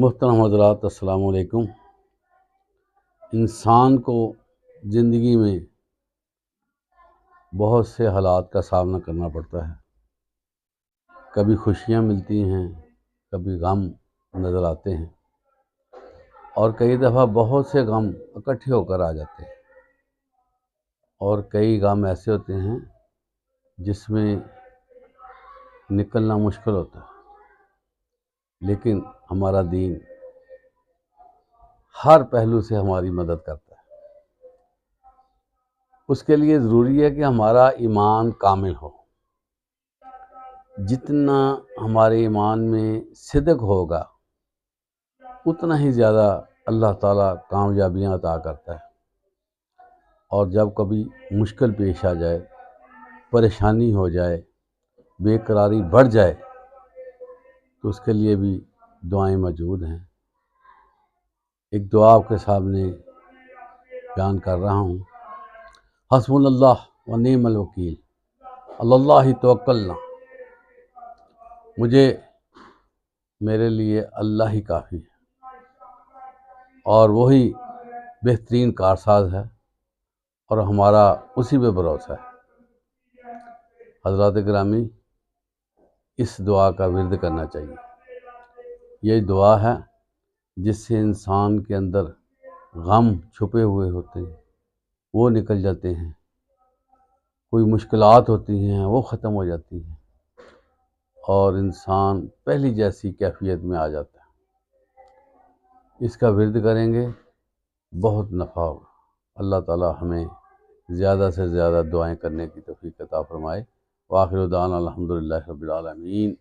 محترم حضرات، السلام علیکم۔ انسان کو زندگی میں بہت سے حالات کا سامنا کرنا پڑتا ہے۔ کبھی خوشیاں ملتی ہیں، کبھی غم نظر آتے ہیں، اور کئی دفعہ بہت سے غم اکٹھے ہو کر آ جاتے ہیں، اور کئی غم ایسے ہوتے ہیں جس میں نکلنا مشکل ہوتا ہے۔ لیکن ہمارا دین ہر پہلو سے ہماری مدد کرتا ہے۔ اس کے لیے ضروری ہے کہ ہمارا ایمان کامل ہو۔ جتنا ہمارے ایمان میں صدق ہوگا اتنا ہی زیادہ اللہ تعالیٰ کامیابیاں عطا کرتا ہے۔ اور جب کبھی مشکل پیش آ جائے، پریشانی ہو جائے، بے قراری بڑھ جائے، تو اس کے لیے بھی دعائیں موجود ہیں۔ ایک دعا آپ کے سامنے بیان کر رہا ہوں۔ حسبنا اللہ و نعم الوکیل، علی اللہ توکلنا۔ مجھے میرے لیے اللہ ہی کافی ہے، اور وہی بہترین کارساز ہے، اور ہمارا اسی پہ بھروسہ ہے۔ حضرات گرامی، اس دعا کا ورد کرنا چاہیے۔ یہ دعا ہے جس سے انسان کے اندر غم چھپے ہوئے ہوتے ہیں وہ نکل جاتے ہیں، کوئی مشکلات ہوتی ہیں وہ ختم ہو جاتی ہیں، اور انسان پہلی جیسی کیفیت میں آ جاتا ہے۔ اس کا ورد کریں گے بہت نفع ہوگا۔ اللہ تعالی ہمیں زیادہ سے زیادہ دعائیں کرنے کی توفیق عطا فرمائے۔ وآخر دعوانا الحمدللہ رب العالمین۔